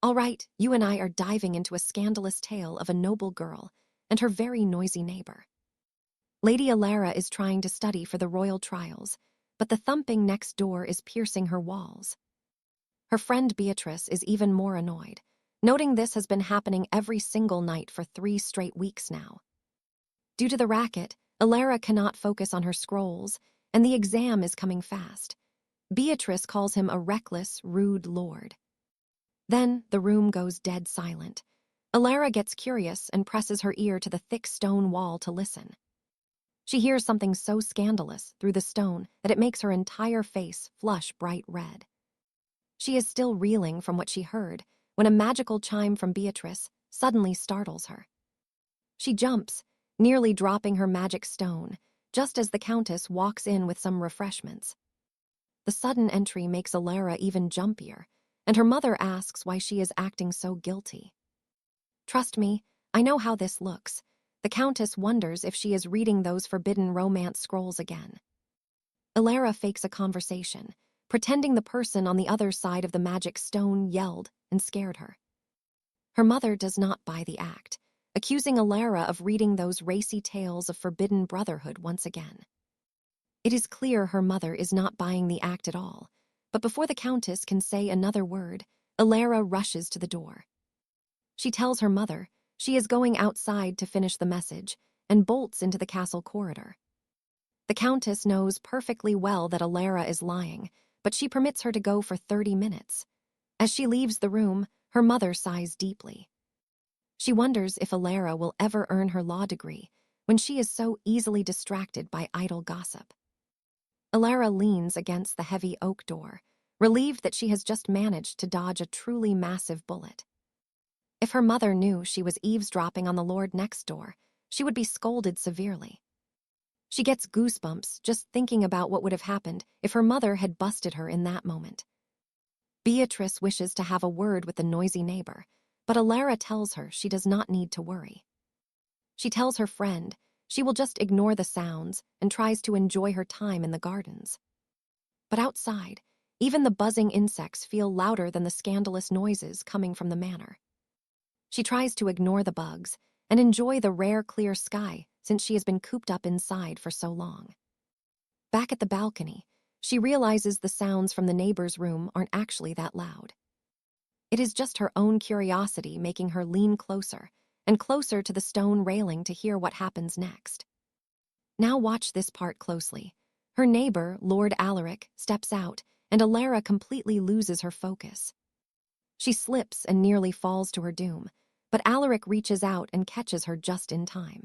All right, you and I are diving into a scandalous tale of a noble girl and her very noisy neighbor. Lady Alara is trying to study for the royal trials, but the thumping next door is piercing her walls. Her friend Beatrice is even more annoyed, noting this has been happening every single night for 3 straight weeks now. Due to the racket, Alara cannot focus on her scrolls, and the exam is coming fast. Beatrice calls him a reckless, rude lord. Then the room goes dead silent. Alara gets curious and presses her ear to the thick stone wall to listen. She hears something so scandalous through the stone that it makes her entire face flush bright red. She is still reeling from what she heard when a magical chime from Beatrice suddenly startles her. She jumps, nearly dropping her magic stone, just as the Countess walks in with some refreshments. The sudden entry makes Alara even jumpier, and her mother asks why she is acting so guilty. Trust me, I know how this looks. The Countess wonders if she is reading those forbidden romance scrolls again. Alara fakes a conversation, pretending the person on the other side of the magic stone yelled and scared her. Her mother does not buy the act, accusing Alara of reading those racy tales of forbidden brotherhood once again. It is clear her mother is not buying the act at all, but before the Countess can say another word, Alara rushes to the door. She tells her mother she is going outside to finish the message and bolts into the castle corridor. The Countess knows perfectly well that Alara is lying, but she permits her to go for 30 minutes. As she leaves the room, her mother sighs deeply. She wonders if Alara will ever earn her law degree when she is so easily distracted by idle gossip. Alara leans against the heavy oak door, relieved that she has just managed to dodge a truly massive bullet. If her mother knew she was eavesdropping on the lord next door, she would be scolded severely. She gets goosebumps just thinking about what would have happened if her mother had busted her in that moment. Beatrice wishes to have a word with the noisy neighbor, but Alara tells her she does not need to worry. She tells her friend she will just ignore the sounds and tries to enjoy her time in the gardens. But outside, even the buzzing insects feel louder than the scandalous noises coming from the manor. She tries to ignore the bugs and enjoy the rare clear sky since she has been cooped up inside for so long. Back at the balcony, she realizes the sounds from the neighbor's room aren't actually that loud. It is just her own curiosity making her lean closer and closer to the stone railing to hear what happens next. Now watch this part closely. Her neighbor, Lord Alaric, steps out, and Alara completely loses her focus. She slips and nearly falls to her doom, but Alaric reaches out and catches her just in time.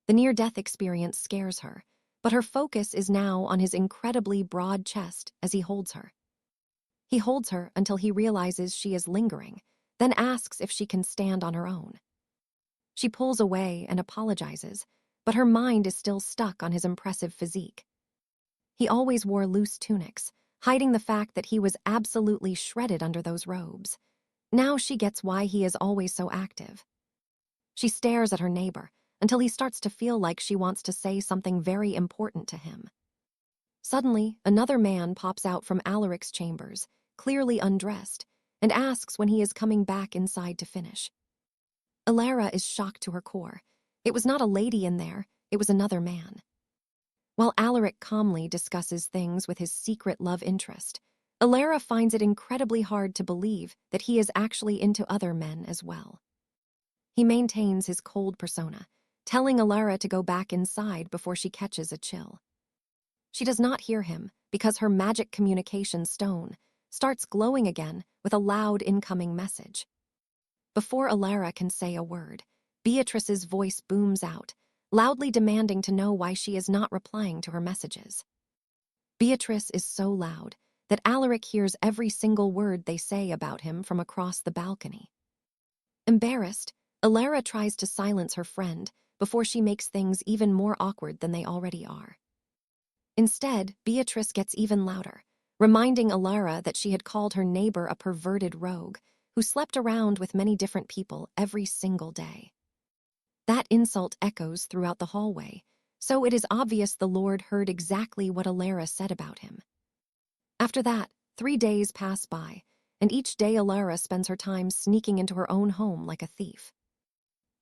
The near-death experience scares her, but her focus is now on his incredibly broad chest as he holds her. He holds her until he realizes she is lingering, then asks if she can stand on her own. She pulls away and apologizes, but her mind is still stuck on his impressive physique. He always wore loose tunics, hiding the fact that he was absolutely shredded under those robes. Now she gets why he is always so active. She stares at her neighbor until he starts to feel like she wants to say something very important to him. Suddenly, another man pops out from Alaric's chambers, clearly undressed, and asks when he is coming back inside to finish. Alara is shocked to her core. It was not a lady in there, it was another man. While Alaric calmly discusses things with his secret love interest, Alara finds it incredibly hard to believe that he is actually into other men as well. He maintains his cold persona, telling Alara to go back inside before she catches a chill. She does not hear him because her magic communication stone starts glowing again with a loud incoming message. Before Alara can say a word, Beatrice's voice booms out, loudly demanding to know why she is not replying to her messages. Beatrice is so loud that Alaric hears every single word they say about him from across the balcony. Embarrassed, Alara tries to silence her friend before she makes things even more awkward than they already are. Instead, Beatrice gets even louder, reminding Alara that she had called her neighbor a perverted rogue who slept around with many different people every single day. That insult echoes throughout the hallway, so it is obvious the Lord heard exactly what Alara said about him. After that, 3 days pass by, and each day Alara spends her time sneaking into her own home like a thief.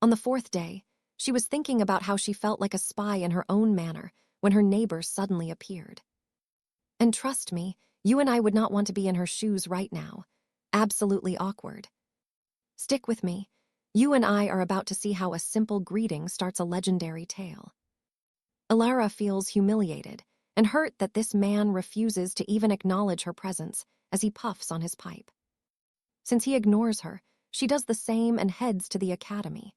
On the fourth day, she was thinking about how she felt like a spy in her own manor when her neighbor suddenly appeared. And trust me, you and I would not want to be in her shoes right now. Absolutely awkward. Stick with me. You and I are about to see how a simple greeting starts a legendary tale. Alara feels humiliated and hurt that this man refuses to even acknowledge her presence as he puffs on his pipe. Since he ignores her, she does the same and heads to the academy.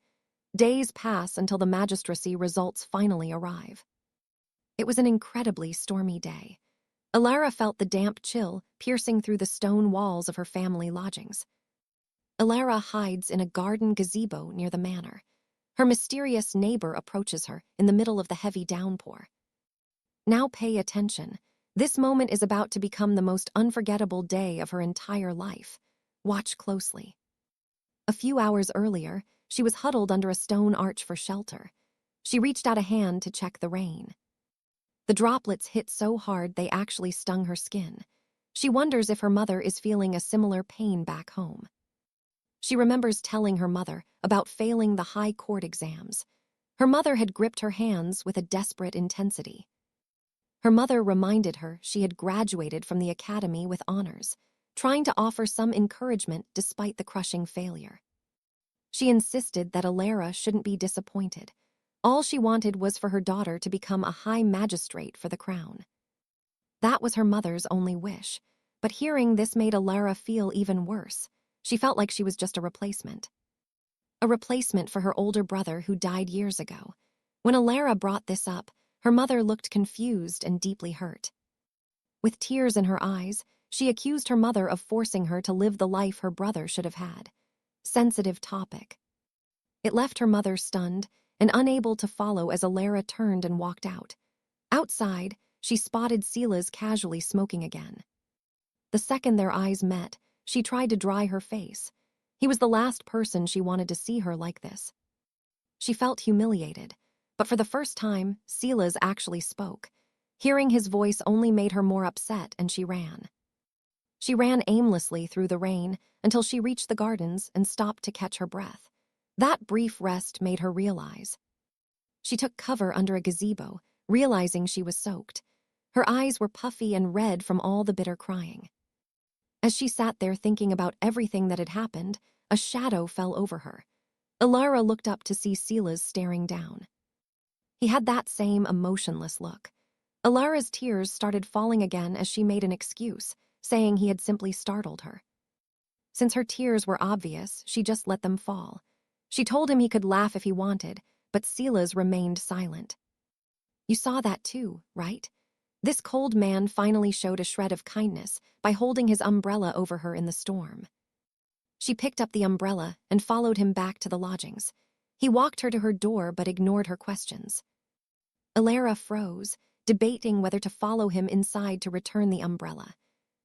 Days pass until the magistracy results finally arrive. It was an incredibly stormy day. Alara felt the damp chill piercing through the stone walls of her family lodgings. Alara hides in a garden gazebo near the manor. Her mysterious neighbor approaches her in the middle of the heavy downpour. Now pay attention. This moment is about to become the most unforgettable day of her entire life. Watch closely. A few hours earlier, she was huddled under a stone arch for shelter. She reached out a hand to check the rain. The droplets hit so hard they actually stung her skin. She wonders if her mother is feeling a similar pain back home. She remembers telling her mother about failing the high court exams. Her mother had gripped her hands with a desperate intensity. Her mother reminded her she had graduated from the academy with honors, trying to offer some encouragement despite the crushing failure. She insisted that Alara shouldn't be disappointed. All she wanted was for her daughter to become a high magistrate for the crown. That was her mother's only wish, but hearing this made Alara feel even worse. She felt like she was just a replacement. A replacement for her older brother who died years ago. When Alara brought this up, her mother looked confused and deeply hurt. With tears in her eyes, she accused her mother of forcing her to live the life her brother should have had. Sensitive topic. It left her mother stunned and unable to follow as Alara turned and walked out. Outside, she spotted Silas casually smoking again. The second their eyes met, she tried to dry her face. He was the last person she wanted to see her like this. She felt humiliated, but for the first time, Silas actually spoke. Hearing his voice only made her more upset, and she ran. She ran aimlessly through the rain until she reached the gardens and stopped to catch her breath. That brief rest made her realize. She took cover under a gazebo, realizing she was soaked. Her eyes were puffy and red from all the bitter crying. As she sat there thinking about everything that had happened, a shadow fell over her. Alara looked up to see Silas staring down. He had that same emotionless look. Alara's tears started falling again as she made an excuse, saying he had simply startled her. Since her tears were obvious, she just let them fall. She told him he could laugh if he wanted, but Silas remained silent. You saw that too, right? This cold man finally showed a shred of kindness by holding his umbrella over her in the storm. She picked up the umbrella and followed him back to the lodgings. He walked her to her door but ignored her questions. Alara froze, debating whether to follow him inside to return the umbrella.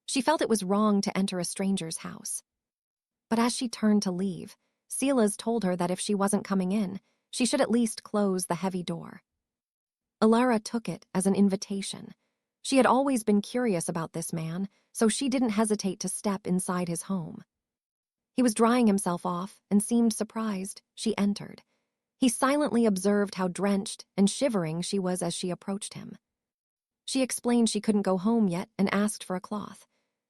She felt it was wrong to enter a stranger's house. But as she turned to leave, Silas told her that if she wasn't coming in, she should at least close the heavy door. Alara took it as an invitation. She had always been curious about this man, so she didn't hesitate to step inside his home. He was drying himself off and seemed surprised. She entered. He silently observed how drenched and shivering she was as she approached him. She explained she couldn't go home yet and asked for a cloth.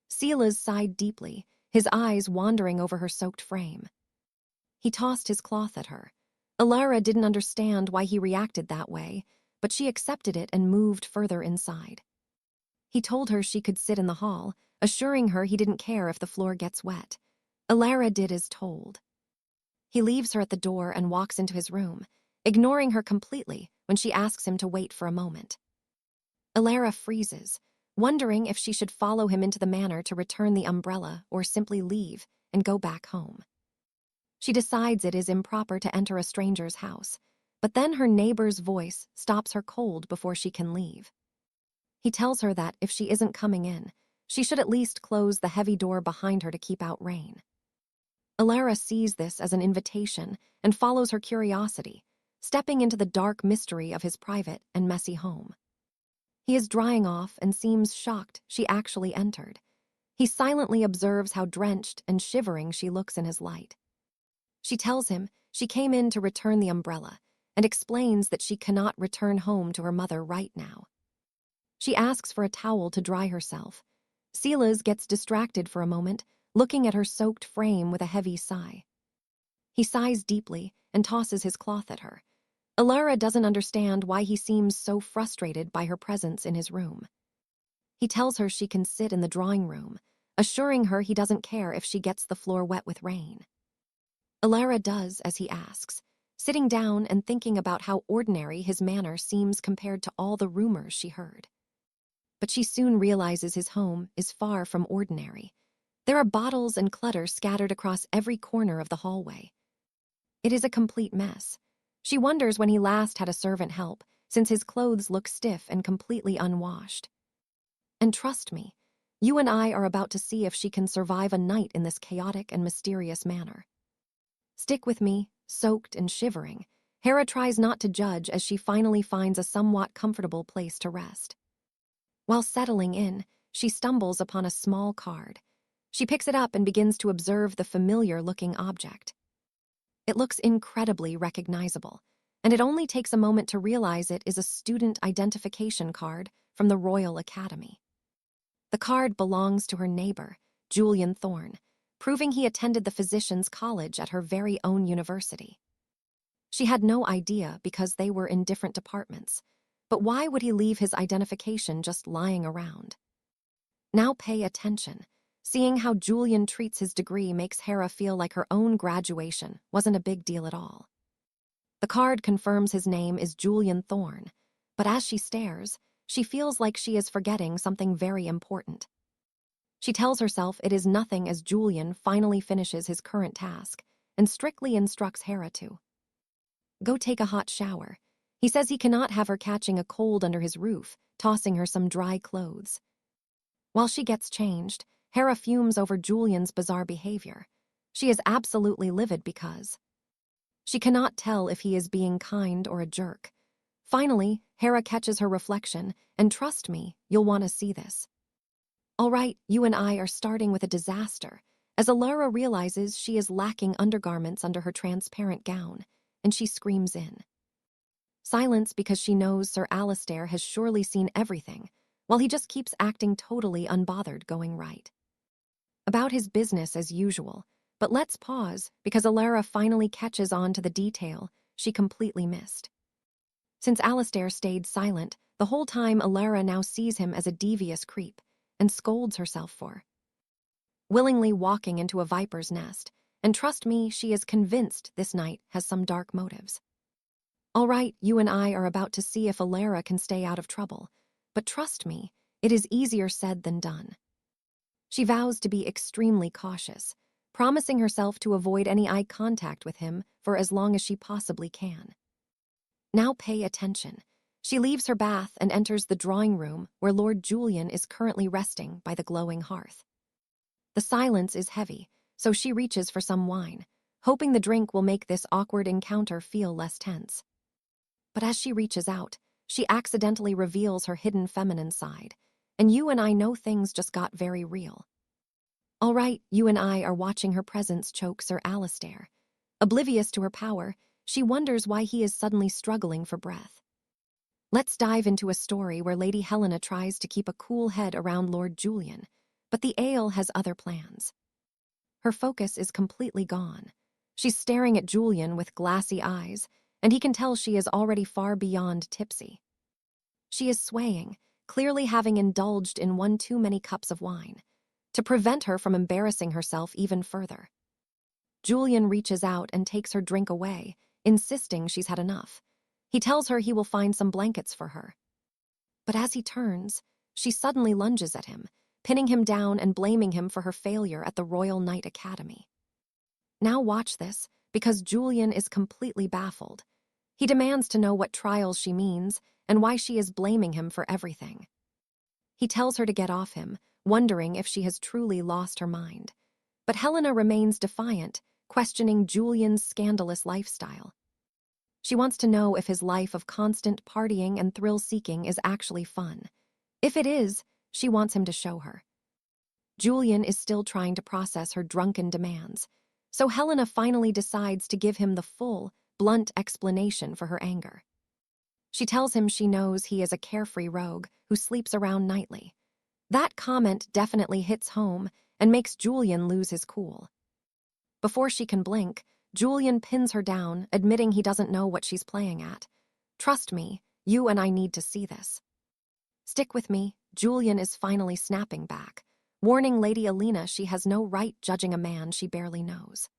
Silas sighed deeply, his eyes wandering over her soaked frame. He tossed his cloth at her. Alara didn't understand why he reacted that way, but she accepted it and moved further inside. He told her she could sit in the hall, assuring her he didn't care if the floor gets wet. Alara did as told. He leaves her at the door and walks into his room, ignoring her completely when she asks him to wait for a moment. Alara freezes, wondering if she should follow him into the manor to return the umbrella or simply leave and go back home. She decides it is improper to enter a stranger's house, but then her neighbor's voice stops her cold before she can leave. He tells her that if she isn't coming in, she should at least close the heavy door behind her to keep out rain. Alara sees this as an invitation and follows her curiosity, stepping into the dark mystery of his private and messy home. He is drying off and seems shocked she actually entered. He silently observes how drenched and shivering she looks in his light. She tells him she came in to return the umbrella and explains that she cannot return home to her mother right now. She asks for a towel to dry herself. Silas gets distracted for a moment, looking at her soaked frame with a heavy sigh. He sighs deeply and tosses his cloth at her. Alara doesn't understand why he seems so frustrated by her presence in his room. He tells her she can sit in the drawing room, assuring her he doesn't care if she gets the floor wet with rain. Alara does as he asks, sitting down and thinking about how ordinary his manner seems compared to all the rumors she heard. But she soon realizes his home is far from ordinary. There are bottles and clutter scattered across every corner of the hallway. It is a complete mess. She wonders when he last had a servant help, since his clothes look stiff and completely unwashed. And trust me, you and I are about to see if she can survive a night in this chaotic and mysterious manner. Stick with me, soaked and shivering. Hera tries not to judge as she finally finds a somewhat comfortable place to rest. While settling in, she stumbles upon a small card. She picks it up and begins to observe the familiar-looking object. It looks incredibly recognizable, and it only takes a moment to realize it is a student identification card from the Royal Academy. The card belongs to her neighbor, Julian Thorne, proving he attended the physician's college at her very own university. She had no idea because they were in different departments, but why would he leave his identification just lying around? Now pay attention. Seeing how Julian treats his degree makes Hera feel like her own graduation wasn't a big deal at all. The card confirms his name is Julian Thorne, but as she stares, she feels like she is forgetting something very important. She tells herself it is nothing as Julian finally finishes his current task and strictly instructs Hera to go take a hot shower. He says he cannot have her catching a cold under his roof, tossing her some dry clothes. While she gets changed, Hera fumes over Julian's bizarre behavior. She is absolutely livid because she cannot tell if he is being kind or a jerk. Finally, Hera catches her reflection, and trust me, you'll want to see this. All right, you and I are starting with a disaster, as Alara realizes she is lacking undergarments under her transparent gown, and she screams in. Silence because she knows Sir Alistair has surely seen everything, while he just keeps acting totally unbothered going right about his business as usual. But let's pause because Alara finally catches on to the detail she completely missed. Since Alistair stayed silent, the whole time Alara now sees him as a devious creep and scolds herself for willingly walking into a viper's nest, and trust me, she is convinced this night has some dark motives. All right, you and I are about to see if Alara can stay out of trouble, but trust me, it is easier said than done. She vows to be extremely cautious, promising herself to avoid any eye contact with him for as long as she possibly can. Now pay attention. She leaves her bath and enters the drawing room where Lord Julian is currently resting by the glowing hearth. The silence is heavy, so she reaches for some wine, hoping the drink will make this awkward encounter feel less tense. But as she reaches out, she accidentally reveals her hidden feminine side, and you and I know things just got very real. All right, you and I are watching her presence choke Sir Alistair. Oblivious to her power, she wonders why he is suddenly struggling for breath. Let's dive into a story where Lady Helena tries to keep a cool head around Lord Julian, but the ale has other plans. Her focus is completely gone. She's staring at Julian with glassy eyes, and he can tell she is already far beyond tipsy. She is swaying, clearly having indulged in one too many cups of wine, to prevent her from embarrassing herself even further. Julian reaches out and takes her drink away, insisting she's had enough. He tells her he will find some blankets for her. But as he turns, she suddenly lunges at him, pinning him down and blaming him for her failure at the Royal Knight Academy. Now watch this, because Julian is completely baffled. He demands to know what trials she means and why she is blaming him for everything. He tells her to get off him, wondering if she has truly lost her mind. But Helena remains defiant, questioning Julian's scandalous lifestyle. She wants to know if his life of constant partying and thrill-seeking is actually fun. If it is, she wants him to show her. Julian is still trying to process her drunken demands, so Helena finally decides to give him the full, blunt explanation for her anger. She tells him she knows he is a carefree rogue who sleeps around nightly. That comment definitely hits home and makes Julian lose his cool. Before she can blink, Julian pins her down, admitting he doesn't know what she's playing at. "Trust me, you and I need to see this." "Stick with me," Julian is finally snapping back, warning Lady Alina she has no right judging a man she barely knows.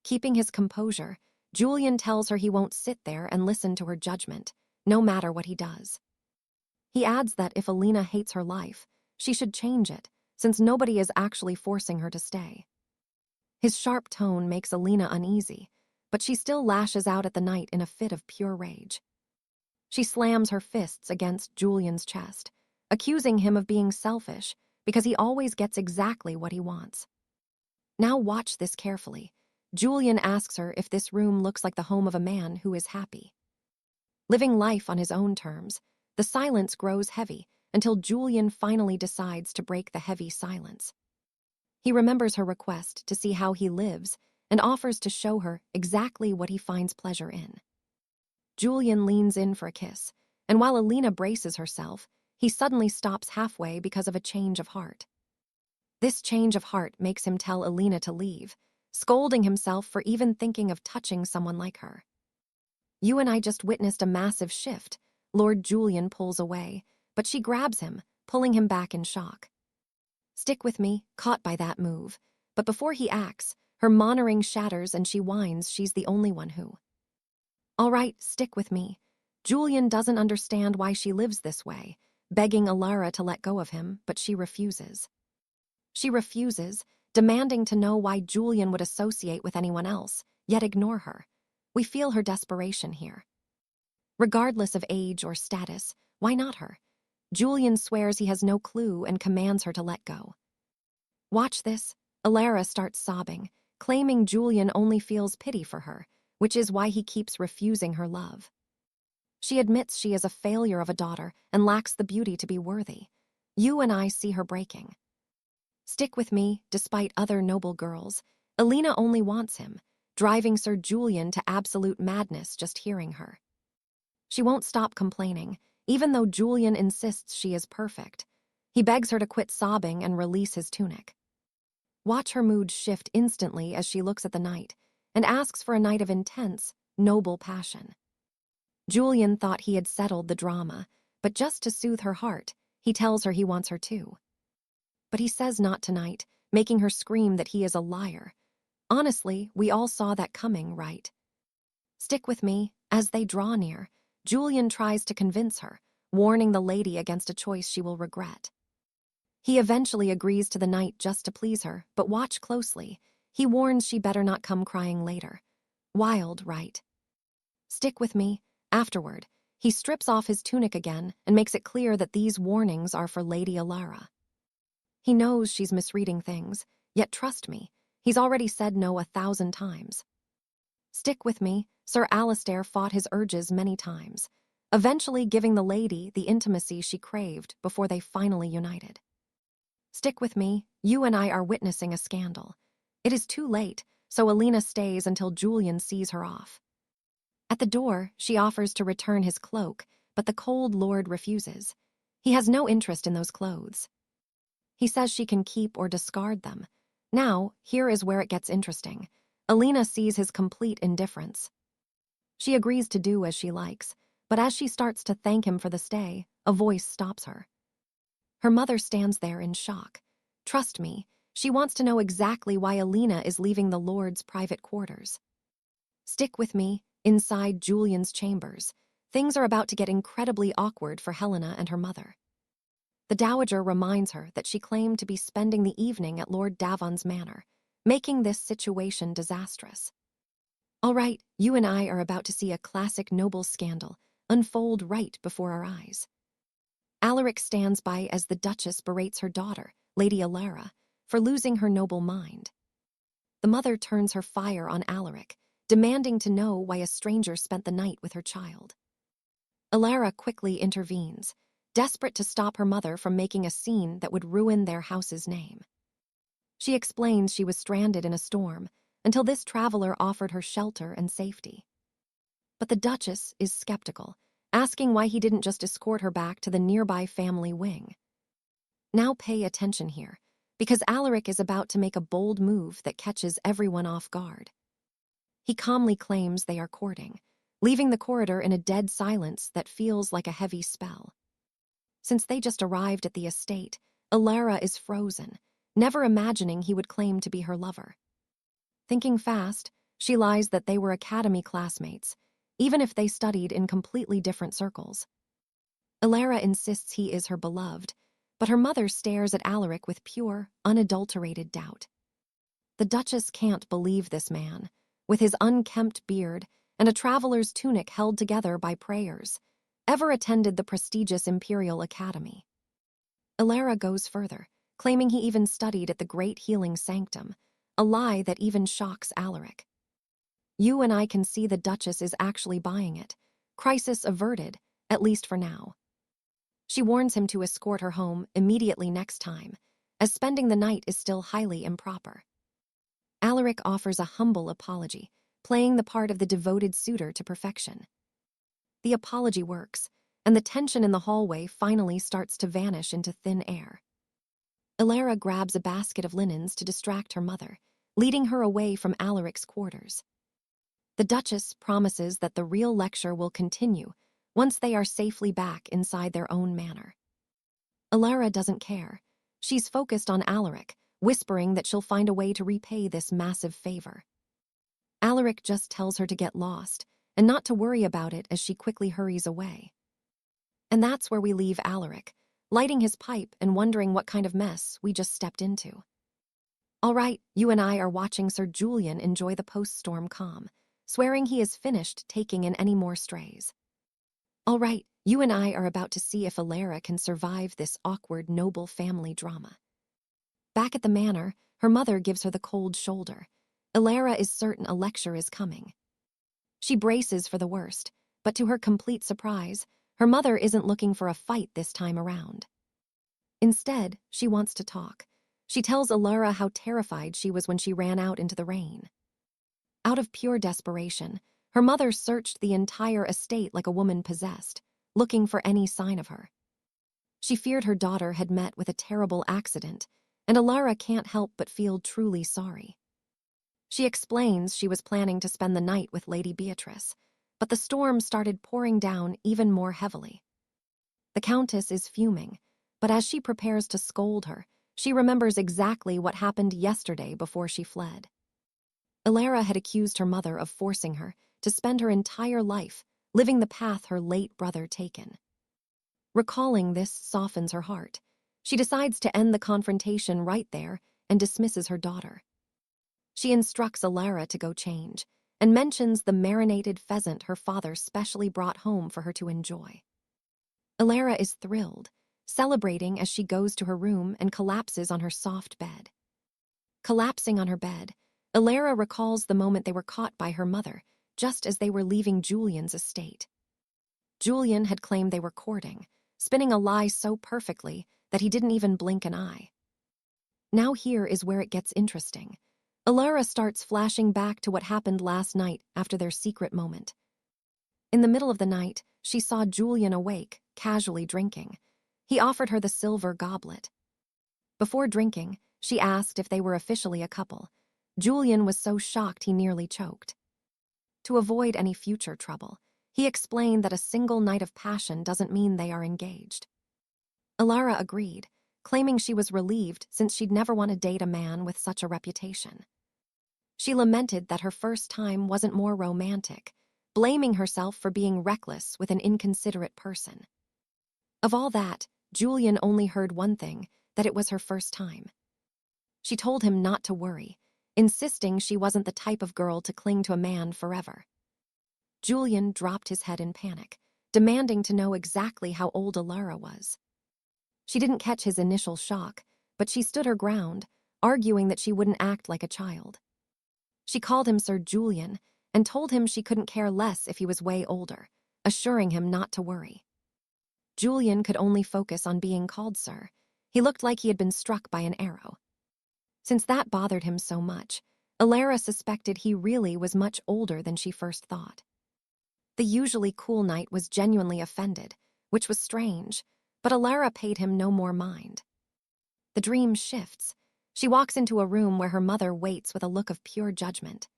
Keeping his composure, Julian tells her he won't sit there and listen to her judgment, no matter what he does. He adds that if Alina hates her life, she should change it, since nobody is actually forcing her to stay. His sharp tone makes Alina uneasy, but she still lashes out at the knight in a fit of pure rage. She slams her fists against Julian's chest, accusing him of being selfish because he always gets exactly what he wants. "Now watch this carefully." Julian asks her if this room looks like the home of a man who is happy. Living life on his own terms, the silence grows heavy until Julian finally decides to break the heavy silence. He remembers her request to see how he lives and offers to show her exactly what he finds pleasure in. Julian leans in for a kiss, and while Alina braces herself, he suddenly stops halfway because of a change of heart. This change of heart makes him tell Alina to leave, scolding himself for even thinking of touching someone like her. "You and I just witnessed a massive shift." Lord Julian pulls away, but she grabs him, pulling him back in shock. "Stick with me," caught by that move, but before he acts, her monitoring shatters and she whines she's the only one who. "All right, stick with me." Julian doesn't understand why she lives this way, begging Alara to let go of him, but she refuses. She refuses, demanding to know why Julian would associate with anyone else, yet ignore her. We feel her desperation here. Regardless of age or status, why not her? Julian swears he has no clue and commands her to let go. "Watch this." Alara starts sobbing, claiming Julian only feels pity for her, which is why he keeps refusing her love. She admits she is a failure of a daughter and lacks the beauty to be worthy. You and I see her breaking. Stick with me, despite other noble girls. Alina only wants him, driving Sir Julian to absolute madness just hearing her. She won't stop complaining, even though Julian insists she is perfect. He begs her to quit sobbing and release his tunic. Watch her mood shift instantly as she looks at the knight, and asks for a night of intense, noble passion. Julian thought he had settled the drama, but just to soothe her heart, he tells her he wants her too. But he says not tonight, making her scream that he is a liar. Honestly, we all saw that coming, right? Stick with me. As they draw near, Julian tries to convince her, warning the lady against a choice she will regret. He eventually agrees to the night just to please her, but watch closely. He warns she better not come crying later. Wild, right? Stick with me. Afterward, he strips off his tunic again and makes it clear that these warnings are for Lady Alara. He knows she's misreading things, yet trust me, he's already said no 1,000 times. Stick with me. Sir Alistair fought his urges many times, eventually giving the lady the intimacy she craved before they finally united. Stick with me. You and I are witnessing a scandal. It is too late, so Alina stays until Julian sees her off. At the door, she offers to return his cloak, but the cold lord refuses. He has no interest in those clothes. He says she can keep or discard them. Now, here is where it gets interesting. Alina sees his complete indifference. She agrees to do as she likes, but as she starts to thank him for the stay, a voice stops her. Her mother stands there in shock. Trust me, she wants to know exactly why Alina is leaving the Lord's private quarters. Stick with me. Inside Julian's chambers, things are about to get incredibly awkward for Helena and her mother. The dowager reminds her that she claimed to be spending the evening at Lord Davon's manor, making this situation disastrous. All right, you and I are about to see a classic noble scandal unfold right before our eyes. Alaric stands by as the Duchess berates her daughter, Lady Alara, for losing her noble mind. The mother turns her fire on Alaric, demanding to know why a stranger spent the night with her child. Alara quickly intervenes, desperate to stop her mother from making a scene that would ruin their house's name. She explains she was stranded in a storm until this traveler offered her shelter and safety. But the Duchess is skeptical, asking why he didn't just escort her back to the nearby family wing. Now pay attention here, because Alaric is about to make a bold move that catches everyone off guard. He calmly claims they are courting, leaving the corridor in a dead silence that feels like a heavy spell. Since they just arrived at the estate, 𝒂𝒂𝒊𝒂 is frozen, never imagining he would claim to be her lover. Thinking fast, she lies that they were academy classmates, even if they studied in completely different circles. 𝒂𝒂𝒊𝒂 insists he is her beloved, but her mother stares at Alaric with pure, unadulterated doubt. The Duchess can't believe this man, with his unkempt beard and a traveler's tunic held together by prayers, ever attended the prestigious Imperial Academy. 𝒂𝒂𝒊𝒂 goes further, claiming he even studied at the Great Healing Sanctum, a lie that even shocks Alaric. You and I can see the Duchess is actually buying it. Crisis averted, at least for now. She warns him to escort her home immediately next time, as spending the night is still highly improper. Alaric offers a humble apology, playing the part of the devoted suitor to perfection. The apology works, and the tension in the hallway finally starts to vanish into thin air. 𝒂𝒂𝒊𝒂 grabs a basket of linens to distract her mother, leading her away from Alaric's quarters. The Duchess promises that the real lecture will continue once they are safely back inside their own manor. 𝒂𝒂𝒊𝒂 doesn't care. She's focused on Alaric, whispering that she'll find a way to repay this massive favor. Alaric just tells her to get lost and not to worry about it as she quickly hurries away. And that's where we leave Alaric, lighting his pipe and wondering what kind of mess we just stepped into. All right, you and I are watching Sir Julian enjoy the post-storm calm, swearing he is finished taking in any more strays. All right, you and I are about to see if 𝒂𝒂𝒊𝒂 can survive this awkward noble family drama. Back at the manor, her mother gives her the cold shoulder. 𝒂𝒂𝒊𝒂 is certain a lecture is coming. She braces for the worst, but to her complete surprise, her mother isn't looking for a fight this time around. Instead, she wants to talk. She tells 𝒂𝒂𝒊𝒂 how terrified she was when she ran out into the rain. Out of pure desperation, her mother searched the entire estate like a woman possessed, looking for any sign of her. She feared her daughter had met with a terrible accident, and 𝒂𝒂𝒊𝒂 can't help but feel truly sorry. She explains she was planning to spend the night with Lady Beatrice, but the storm started pouring down even more heavily. The Countess is fuming, but as she prepares to scold her, she remembers exactly what happened yesterday before she fled. 𝒂𝒂𝒊𝒂 had accused her mother of forcing her to spend her entire life living the path her late brother taken. Recalling this softens her heart. She decides to end the confrontation right there and dismisses her daughter. She instructs 𝒂𝒂𝒊𝒂 to go change and mentions the marinated pheasant her father specially brought home for her to enjoy. 𝒂𝒂𝒊𝒂 is thrilled, celebrating as she goes to her room and collapses on her soft bed. Collapsing on her bed, 𝒂𝒂𝒊𝒂 recalls the moment they were caught by her mother, just as they were leaving Julian's estate. Julian had claimed they were courting, spinning a lie so perfectly that he didn't even blink an eye. Now here is where it gets interesting. 𝒂𝒂𝒊𝒂 starts flashing back to what happened last night after their secret moment. In the middle of the night, she saw Julian awake, casually drinking. He offered her the silver goblet. Before drinking, she asked if they were officially a couple. Julian was so shocked he nearly choked. To avoid any future trouble, he explained that a single night of passion doesn't mean they are engaged. 𝒂𝒊𝒂𝒊𝒂 agreed, claiming she was relieved since she'd never want to date a man with such a reputation. She lamented that her first time wasn't more romantic, blaming herself for being reckless with an inconsiderate person. Of all that, Julian only heard one thing, that it was her first time. She told him not to worry, insisting she wasn't the type of girl to cling to a man forever. Julian dropped his head in panic, demanding to know exactly how old 𝒂𝒊𝒂𝒊𝒂 was. She didn't catch his initial shock, but she stood her ground, arguing that she wouldn't act like a child. She called him Sir Julian and told him she couldn't care less if he was way older, assuring him not to worry. Julian could only focus on being called Sir. He looked like he had been struck by an arrow. Since that bothered him so much, 𝒂𝒂𝒊𝒂 suspected he really was much older than she first thought. The usually cool knight was genuinely offended, which was strange, but 𝒂𝒂𝒊𝒂 paid him no more mind. The dream shifts. She walks into a room where her mother waits with a look of pure judgment.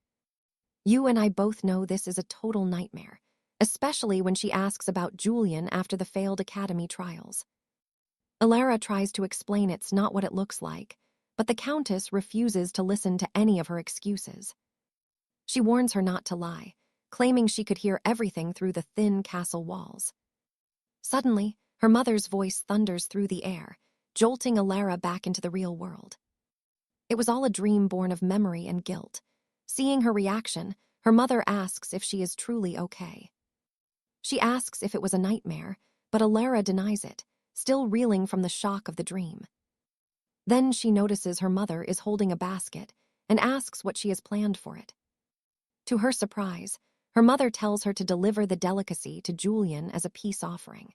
You and I both know this is a total nightmare, especially when she asks about Julian after the failed academy trials. 𝒂𝒂𝒊𝒂 tries to explain it's not what it looks like, but the Countess refuses to listen to any of her excuses. She warns her not to lie, claiming she could hear everything through the thin castle walls. Suddenly, her mother's voice thunders through the air, jolting 𝒂𝒂𝒊𝒂 back into the real world. It was all a dream born of memory and guilt. Seeing her reaction, her mother asks if she is truly okay. She asks if it was a nightmare, but 𝒂𝒂𝒊𝒂 denies it, still reeling from the shock of the dream. Then she notices her mother is holding a basket and asks what she has planned for it. To her surprise, her mother tells her to deliver the delicacy to Julian as a peace offering.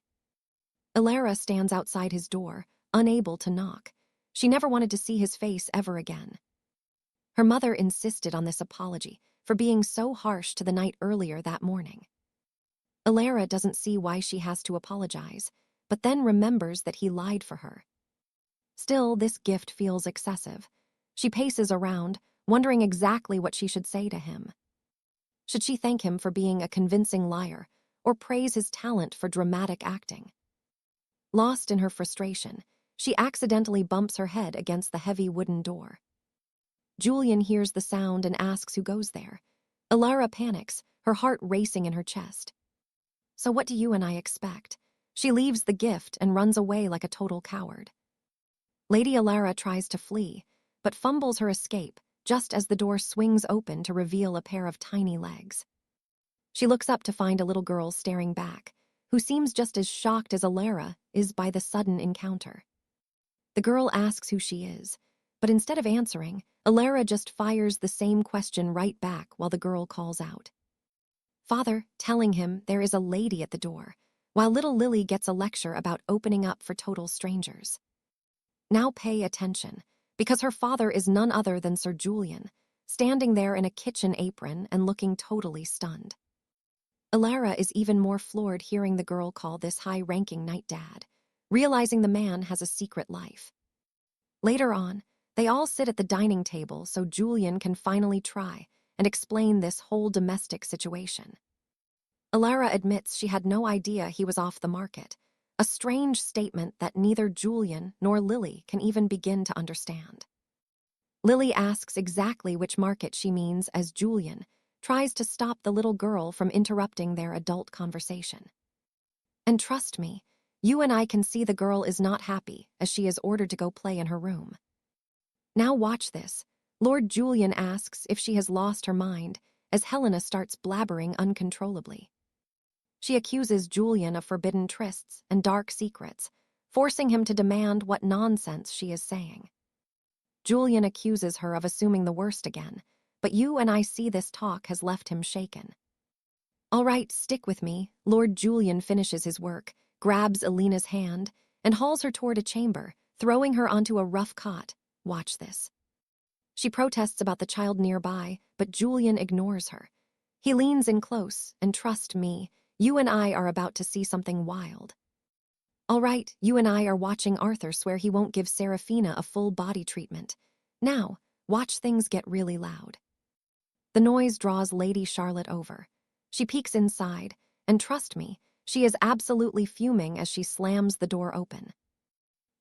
𝒂𝒂𝒊𝒂 stands outside his door, unable to knock. She never wanted to see his face ever again. Her mother insisted on this apology for being so harsh to the knight earlier that morning. 𝒂𝒂𝒊𝒂 doesn't see why she has to apologize, but then remembers that he lied for her. Still, this gift feels excessive. She paces around, wondering exactly what she should say to him. Should she thank him for being a convincing liar, or praise his talent for dramatic acting? Lost in her frustration, she accidentally bumps her head against the heavy wooden door. Julian hears the sound and asks who goes there. 𝒂𝒂𝒊𝒂 panics, her heart racing in her chest. So what do you and I expect? She leaves the gift and runs away like a total coward. Lady 𝒂𝒂𝒊𝒂 tries to flee, but fumbles her escape just as the door swings open to reveal a pair of tiny legs. She looks up to find a little girl staring back, who seems just as shocked as 𝒂𝒂𝒊𝒂 is by the sudden encounter. The girl asks who she is, but instead of answering, 𝒂𝒂𝒊𝒂 just fires the same question right back while the girl calls out. Father, telling him there is a lady at the door, while little Lily gets a lecture about opening up for total strangers. Now pay attention, because her father is none other than Sir Julian, standing there in a kitchen apron and looking totally stunned. 𝒂𝒂𝒊𝒂 is even more floored hearing the girl call this high-ranking knight dad, realizing the man has a secret life. Later on, they all sit at the dining table so Julian can finally try and explain this whole domestic situation. 𝒂𝒂𝒊𝒂 admits she had no idea he was off the market, a strange statement that neither Julian nor Lily can even begin to understand. Lily asks exactly which market she means as Julian tries to stop the little girl from interrupting their adult conversation. And trust me, you and I can see the girl is not happy as she is ordered to go play in her room. Now watch this. Lord Julian asks if she has lost her mind as Helena starts blabbering uncontrollably. She accuses Julian of forbidden trysts and dark secrets, forcing him to demand what nonsense she is saying. Julian accuses her of assuming the worst again, but you and I see this talk has left him shaken. All right, stick with me. Lord Julian finishes his work, grabs Alina's hand, and hauls her toward a chamber, throwing her onto a rough cot. Watch this. She protests about the child nearby, but Julian ignores her. He leans in close, and trust me, you and I are about to see something wild. All right, you and I are watching Arthur swear he won't give Seraphina a full body treatment. Now, watch things get really loud. The noise draws Lady Charlotte over. She peeks inside, and trust me, she is absolutely fuming as she slams the door open.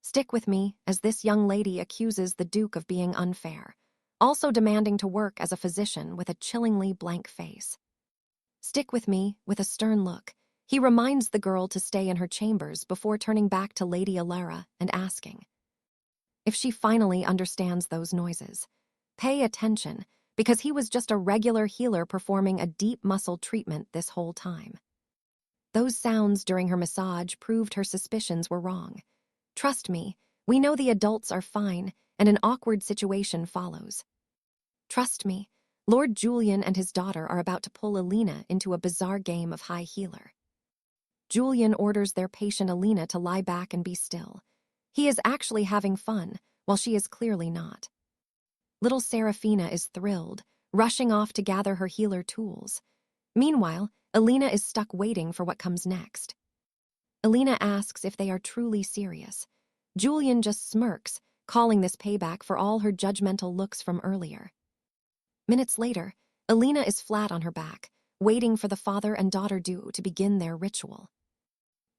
Stick with me, as this young lady accuses the Duke of being unfair, also demanding to work as a physician with a chillingly blank face. Stick with me, with a stern look. He reminds the girl to stay in her chambers before turning back to Lady 𝒂𝒂𝒊𝒂 and asking if she finally understands those noises. Pay attention, because he was just a regular healer performing a deep muscle treatment this whole time. Those sounds during her massage proved her suspicions were wrong. Trust me, we know the adults are fine, and an awkward situation follows. Trust me, Lord Julian and his daughter are about to pull Alina into a bizarre game of high healer. Julian orders their patient Alina to lie back and be still. He is actually having fun, while she is clearly not. Little Serafina is thrilled, rushing off to gather her healer tools. Meanwhile, Alina is stuck waiting for what comes next. Alina asks if they are truly serious. Julian just smirks, calling this payback for all her judgmental looks from earlier. Minutes later, Alina is flat on her back, waiting for the father and daughter duo to begin their ritual.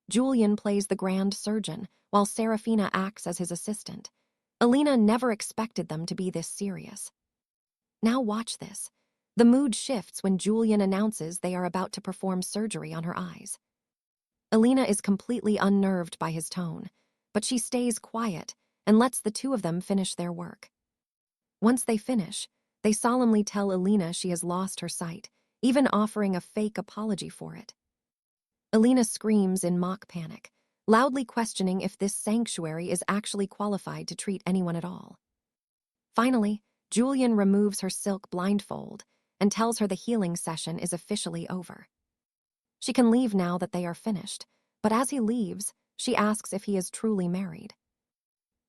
Julian plays the grand surgeon, while Serafina acts as his assistant. Alina never expected them to be this serious. Now watch this. The mood shifts when Julian announces they are about to perform surgery on her eyes. Alina is completely unnerved by his tone, but she stays quiet and lets the two of them finish their work. Once they finish, they solemnly tell Alina she has lost her sight, even offering a fake apology for it. Alina screams in mock panic, loudly questioning if this sanctuary is actually qualified to treat anyone at all. Finally, Julian removes her silk blindfold and tells her the healing session is officially over. She can leave now that they are finished, but as he leaves, she asks if he is truly married.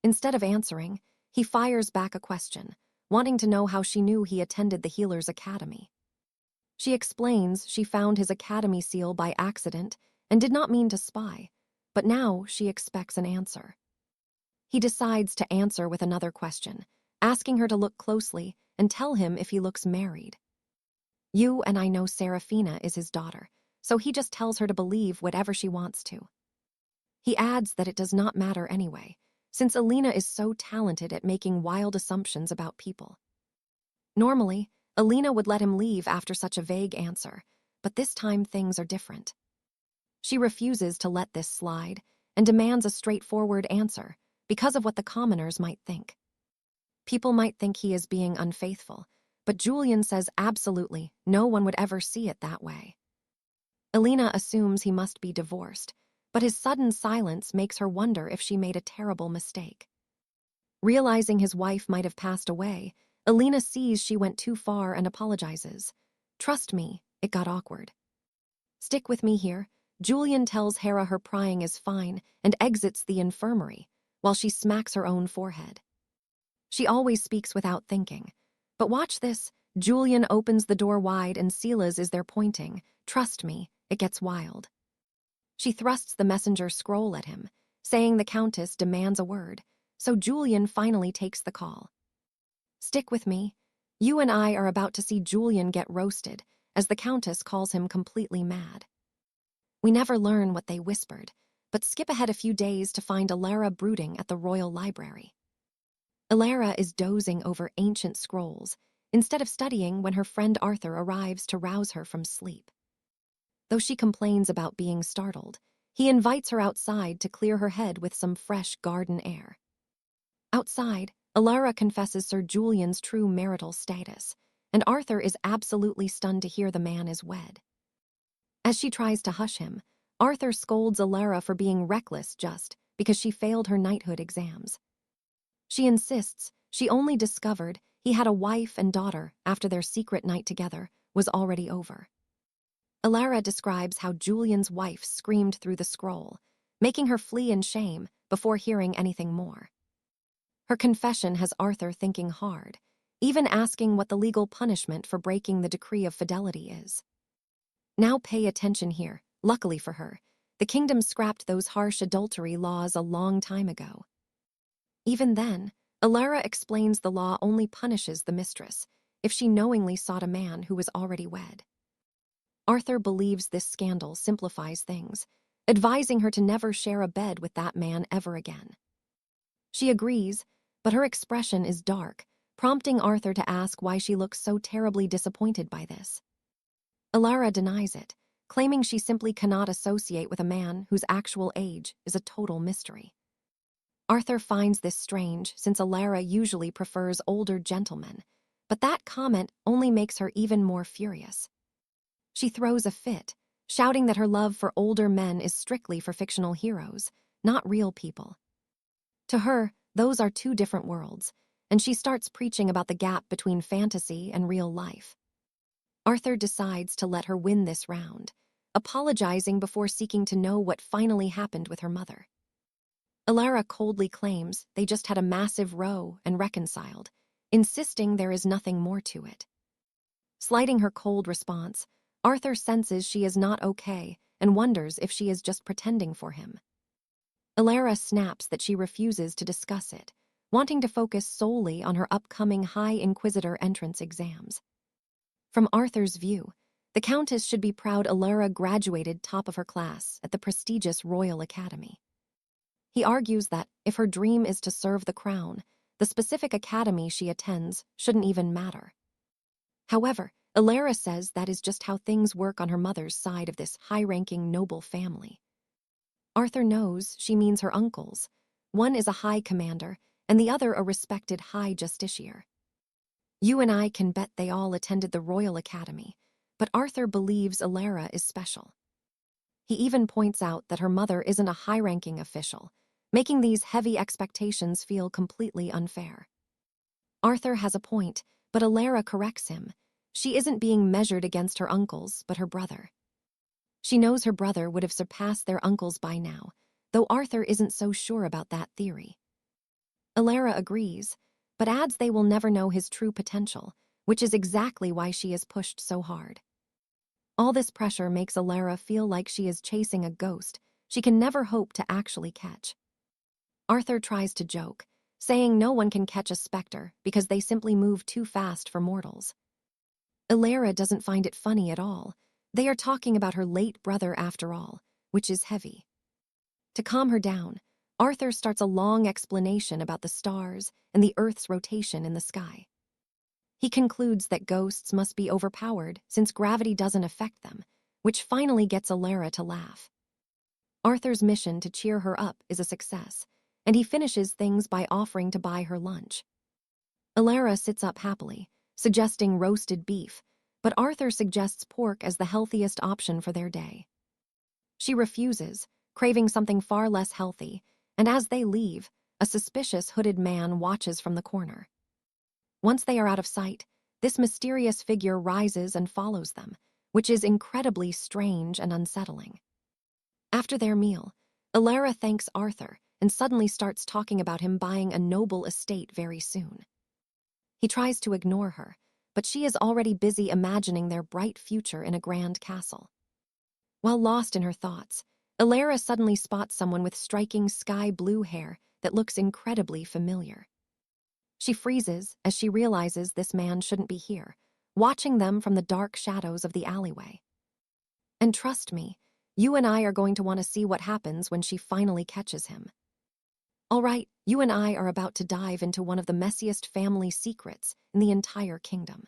Instead of answering, he fires back a question, wanting to know how she knew he attended the Healer's Academy. She explains she found his academy seal by accident and did not mean to spy, but now she expects an answer. He decides to answer with another question, asking her to look closely and tell him if he looks married. You and I know Serafina is his daughter, so he just tells her to believe whatever she wants to. He adds that it does not matter anyway, since Alina is so talented at making wild assumptions about people. Normally, Alina would let him leave after such a vague answer, but this time things are different. She refuses to let this slide and demands a straightforward answer because of what the commoners might think. People might think he is being unfaithful, but Julian says absolutely no one would ever see it that way. Alina assumes he must be divorced, but his sudden silence makes her wonder if she made a terrible mistake. Realizing his wife might have passed away, Alina sees she went too far and apologizes. Trust me, it got awkward. Stick with me here. Julian tells Hera her prying is fine and exits the infirmary, while she smacks her own forehead. She always speaks without thinking. But watch this. Julian opens the door wide and Sila's is there pointing. Trust me, it gets wild. She thrusts the messenger scroll at him, saying the Countess demands a word, so Julian finally takes the call. Stick with me. You and I are about to see Julian get roasted, as the Countess calls him completely mad. We never learn what they whispered, but skip ahead a few days to find Alara brooding at the Royal Library. Alara is dozing over ancient scrolls, instead of studying when her friend Arthur arrives to rouse her from sleep. Though she complains about being startled, he invites her outside to clear her head with some fresh garden air. Outside, Alara confesses Sir Julian's true marital status, and Arthur is absolutely stunned to hear the man is wed. As she tries to hush him, Arthur scolds Alara for being reckless just because she failed her knighthood exams. She insists she only discovered he had a wife and daughter after their secret night together was already over. Alara describes how Julian's wife screamed through the scroll, making her flee in shame before hearing anything more. Her confession has Arthur thinking hard, even asking what the legal punishment for breaking the decree of fidelity is. Now pay attention here. Luckily for her, the kingdom scrapped those harsh adultery laws a long time ago. Even then, Alara explains the law only punishes the mistress if she knowingly sought a man who was already wed. Arthur believes this scandal simplifies things, advising her to never share a bed with that man ever again. She agrees, but her expression is dark, prompting Arthur to ask why she looks so terribly disappointed by this. Alara denies it, claiming she simply cannot associate with a man whose actual age is a total mystery. Arthur finds this strange since Alara usually prefers older gentlemen, but that comment only makes her even more furious. She throws a fit, shouting that her love for older men is strictly for fictional heroes, not real people. To her, those are two different worlds, and she starts preaching about the gap between fantasy and real life. Arthur decides to let her win this round, apologizing before seeking to know what finally happened with her mother. Alara coldly claims they just had a massive row and reconciled, insisting there is nothing more to it. Slighting her cold response, Arthur senses she is not okay and wonders if she is just pretending for him. 𝒂𝒂𝒊𝒂 snaps that she refuses to discuss it, wanting to focus solely on her upcoming High Inquisitor entrance exams. From Arthur's view, the Countess should be proud 𝒂𝒂𝒊𝒂 graduated top of her class at the prestigious Royal Academy. He argues that if her dream is to serve the crown, the specific academy she attends shouldn't even matter. However, 𝒂𝒂𝒊𝒂 says that is just how things work on her mother's side of this high-ranking noble family. Arthur knows she means her uncles. One is a high commander, and the other a respected high justiciar. You and I can bet they all attended the Royal Academy, but Arthur believes 𝒂𝒂𝒊𝒂 is special. He even points out that her mother isn't a high-ranking official, making these heavy expectations feel completely unfair. Arthur has a point, but 𝒂𝒂𝒊𝒂 corrects him. She isn't being measured against her uncles, but her brother. She knows her brother would have surpassed their uncles by now, though Arthur isn't so sure about that theory. 𝒂𝒂𝒊𝒂 agrees, but adds they will never know his true potential, which is exactly why she is pushed so hard. All this pressure makes 𝒂𝒂𝒊𝒂 feel like she is chasing a ghost she can never hope to actually catch. Arthur tries to joke, saying no one can catch a specter because they simply move too fast for mortals. 𝒂𝒂𝒊𝒂 doesn't find it funny at all. They are talking about her late brother after all, which is heavy. To calm her down, Arthur starts a long explanation about the stars and the Earth's rotation in the sky. He concludes that ghosts must be overpowered since gravity doesn't affect them, which finally gets 𝒂𝒂𝒊𝒂 to laugh. Arthur's mission to cheer her up is a success, and he finishes things by offering to buy her lunch. 𝒂𝒂𝒊𝒂 sits up happily, suggesting roasted beef, but Arthur suggests pork as the healthiest option for their day. She refuses, craving something far less healthy, and as they leave, a suspicious hooded man watches from the corner. Once they are out of sight, this mysterious figure rises and follows them, which is incredibly strange and unsettling. After their meal, 𝒂𝒂𝒊𝒂 thanks Arthur and suddenly starts talking about him buying a noble estate very soon. He tries to ignore her, but she is already busy imagining their bright future in a grand castle. While lost in her thoughts, 𝒂𝒂𝒊𝒂 suddenly spots someone with striking sky-blue hair that looks incredibly familiar. She freezes as she realizes this man shouldn't be here, watching them from the dark shadows of the alleyway. And trust me, you and I are going to want to see what happens when she finally catches him. All right, you and I are about to dive into one of the messiest family secrets in the entire kingdom.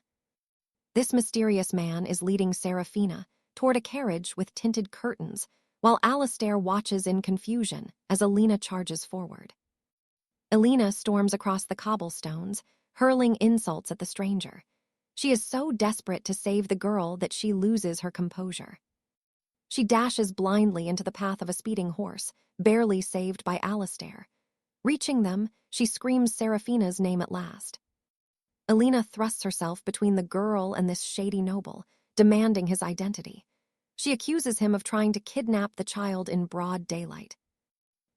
This mysterious man is leading Seraphina toward a carriage with tinted curtains, while Alistair watches in confusion as Alina charges forward. Alina storms across the cobblestones, hurling insults at the stranger. She is so desperate to save the girl that she loses her composure. She dashes blindly into the path of a speeding horse, barely saved by Alistair. Reaching them, she screams Seraphina's name at last. Alina thrusts herself between the girl and this shady noble, demanding his identity. She accuses him of trying to kidnap the child in broad daylight.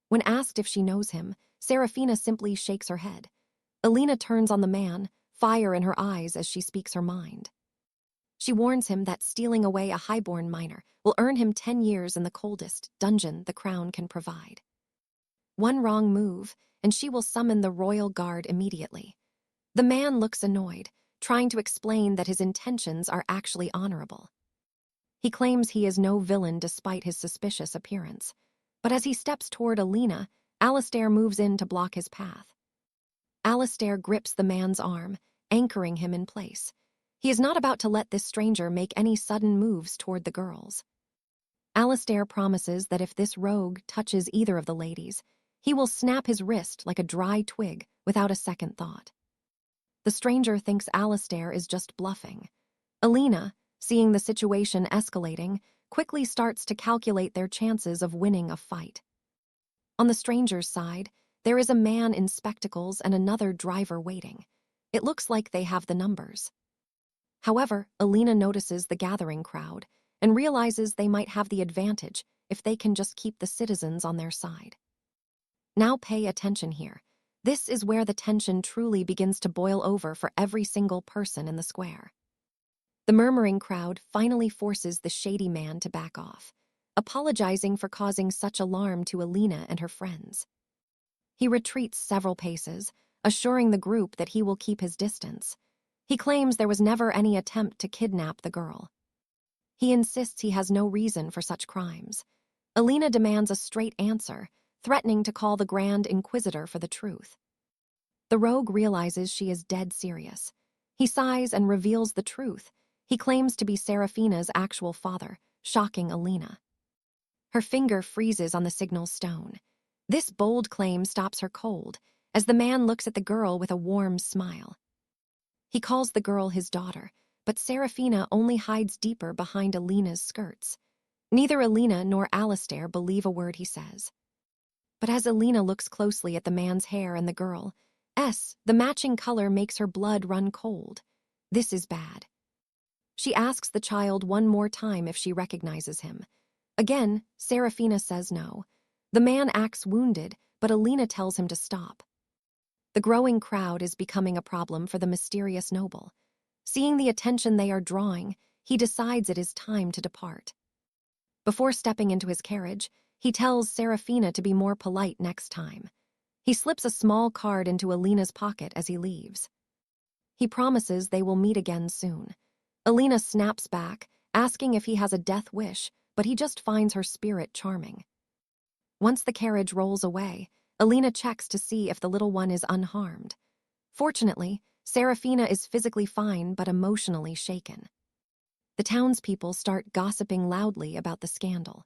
When asked if she knows him, Seraphina simply shakes her head. Alina turns on the man, fire in her eyes as she speaks her mind. She warns him that stealing away a highborn minor will earn him 10 years in the coldest dungeon the crown can provide. One wrong move, and she will summon the royal guard immediately. The man looks annoyed, trying to explain that his intentions are actually honorable. He claims he is no villain despite his suspicious appearance. But as he steps toward Alina, Alistair moves in to block his path. Alistair grips the man's arm, anchoring him in place. He is not about to let this stranger make any sudden moves toward the girls. Alistair promises that if this rogue touches either of the ladies, he will snap his wrist like a dry twig without a second thought. The stranger thinks Alistair is just bluffing. Alina, seeing the situation escalating, quickly starts to calculate their chances of winning a fight. On the stranger's side, there is a man in spectacles and another driver waiting. It looks like they have the numbers. However, Alina notices the gathering crowd and realizes they might have the advantage if they can just keep the citizens on their side. Now pay attention here. This is where the tension truly begins to boil over for every single person in the square. The murmuring crowd finally forces the shady man to back off, apologizing for causing such alarm to Alina and her friends. He retreats several paces, assuring the group that he will keep his distance. He claims there was never any attempt to kidnap the girl. He insists he has no reason for such crimes. Alina demands a straight answer, threatening to call the Grand Inquisitor for the truth. The rogue realizes she is dead serious. He sighs and reveals the truth. He claims to be Serafina's actual father, shocking Alina. Her finger freezes on the signal stone. This bold claim stops her cold, as the man looks at the girl with a warm smile. He calls the girl his daughter, but Serafina only hides deeper behind Alina's skirts. Neither Alina nor Alistair believe a word he says. But as Alina looks closely at the man's hair and the girl's, the matching color makes her blood run cold. This is bad. She asks the child one more time if she recognizes him. Again, Serafina says no. The man acts wounded, but Alina tells him to stop. The growing crowd is becoming a problem for the mysterious noble. Seeing the attention they are drawing, he decides it is time to depart. Before stepping into his carriage, he tells Serafina to be more polite next time. He slips a small card into Alina's pocket as he leaves. He promises they will meet again soon. Alina snaps back, asking if he has a death wish, but he just finds her spirit charming. Once the carriage rolls away, Alina checks to see if the little one is unharmed. Fortunately, Serafina is physically fine but emotionally shaken. The townspeople start gossiping loudly about the scandal.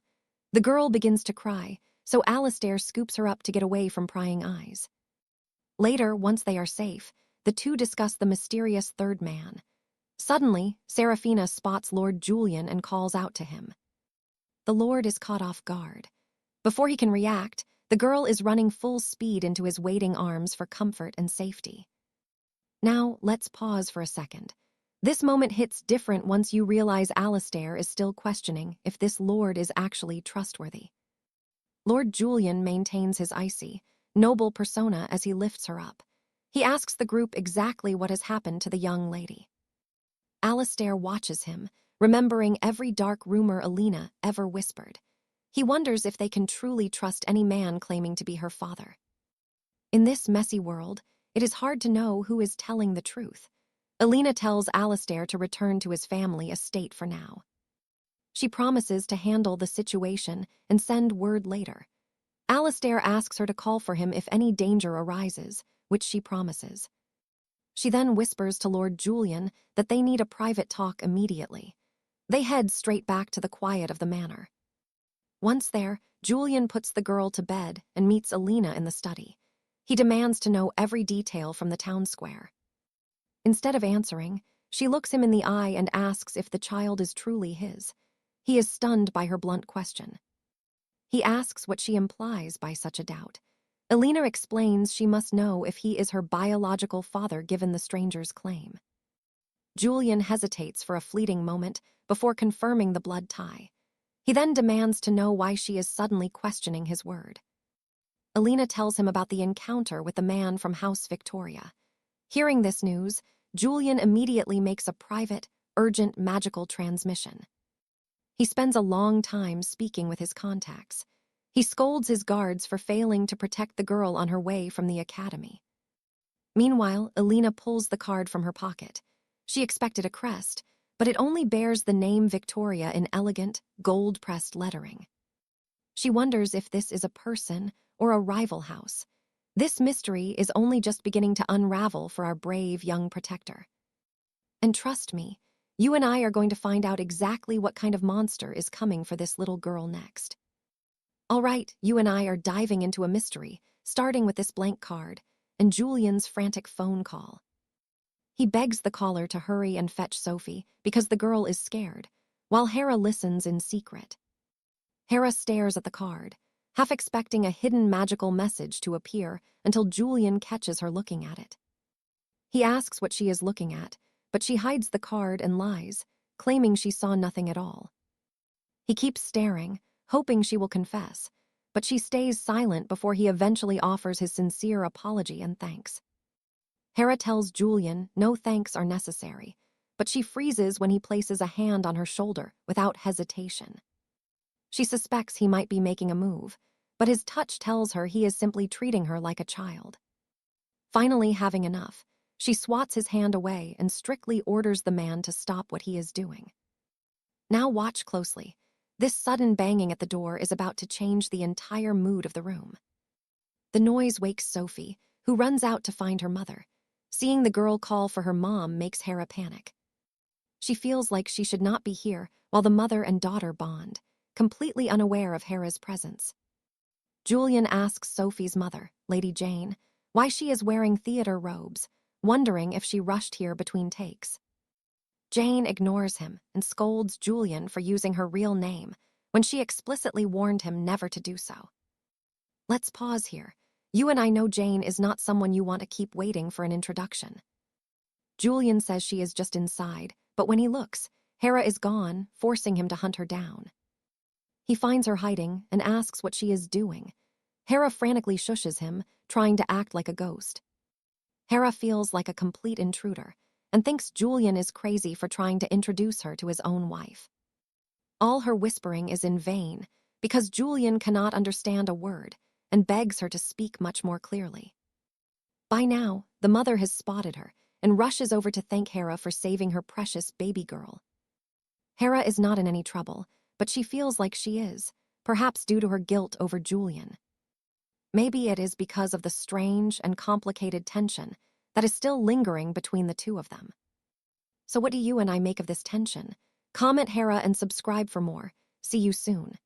The girl begins to cry, so Alistair scoops her up to get away from prying eyes. Later, once they are safe, the two discuss the mysterious third man. Suddenly, Serafina spots Lord Julian and calls out to him. The Lord is caught off guard. Before he can react, the girl is running full speed into his waiting arms for comfort and safety. Now, let's pause for a second. This moment hits different once you realize Alistair is still questioning if this Lord is actually trustworthy. Lord Julian maintains his icy, noble persona as he lifts her up. He asks the group exactly what has happened to the young lady. Alistair watches him, remembering every dark rumor Alina ever whispered. He wonders if they can truly trust any man claiming to be her father. In this messy world, it is hard to know who is telling the truth. Alina tells Alistair to return to his family estate for now. She promises to handle the situation and send word later. Alistair asks her to call for him if any danger arises, which she promises. She then whispers to Lord Julian that they need a private talk immediately. They head straight back to the quiet of the manor. Once there, Julian puts the girl to bed and meets Alina in the study. He demands to know every detail from the town square. Instead of answering, she looks him in the eye and asks if the child is truly his. He is stunned by her blunt question. He asks what she implies by such a doubt. Alina explains she must know if he is her biological father given the stranger's claim. Julian hesitates for a fleeting moment before confirming the blood tie. He then demands to know why she is suddenly questioning his word. Alina tells him about the encounter with the man from House Victoria. Hearing this news, Julian immediately makes a private, urgent magical transmission. He spends a long time speaking with his contacts. He scolds his guards for failing to protect the girl on her way from the academy. Meanwhile, Alina pulls the card from her pocket. She expected a crest, but it only bears the name Victoria in elegant, gold-pressed lettering. She wonders if this is a person or a rival house. This mystery is only just beginning to unravel for our brave young protector. And trust me, you and I are going to find out exactly what kind of monster is coming for this little girl next. All right, you and I are diving into a mystery, starting with this blank card and Julian's frantic phone call. He begs the caller to hurry and fetch Sophie because the girl is scared, while Hera listens in secret. Hera stares at the card, half expecting a hidden magical message to appear until Julian catches her looking at it. He asks what she is looking at, but she hides the card and lies, claiming she saw nothing at all. He keeps staring, hoping she will confess, but she stays silent before he eventually offers his sincere apology and thanks. Hera tells Julian no thanks are necessary, but she freezes when he places a hand on her shoulder without hesitation. She suspects he might be making a move, but his touch tells her he is simply treating her like a child. Finally, having enough, she swats his hand away and strictly orders the man to stop what he is doing. Now watch closely. This sudden banging at the door is about to change the entire mood of the room. The noise wakes Sophie, who runs out to find her mother. Seeing the girl call for her mom makes Hera panic. She feels like she should not be here while the mother and daughter bond, completely unaware of Hera's presence. Julian asks Sophie's mother, Lady Jane, why she is wearing theater robes, wondering if she rushed here between takes. Jane ignores him and scolds Julian for using her real name when she explicitly warned him never to do so. Let's pause here. You and I know Jane is not someone you want to keep waiting for an introduction. Julian says she is just inside, but when he looks, Hera is gone, forcing him to hunt her down. He finds her hiding and asks what she is doing. Hera frantically shushes him, trying to act like a ghost. Hera feels like a complete intruder and thinks Julian is crazy for trying to introduce her to his own wife. All her whispering is in vain because Julian cannot understand a word and begs her to speak much more clearly. By now, the mother has spotted her and rushes over to thank Hera for saving her precious baby girl. Hera is not in any trouble, but she feels like she is, perhaps due to her guilt over Julian. Maybe it is because of the strange and complicated tension that is still lingering between the two of them. So what do you and I make of this tension? Comment Hera and subscribe for more. See you soon.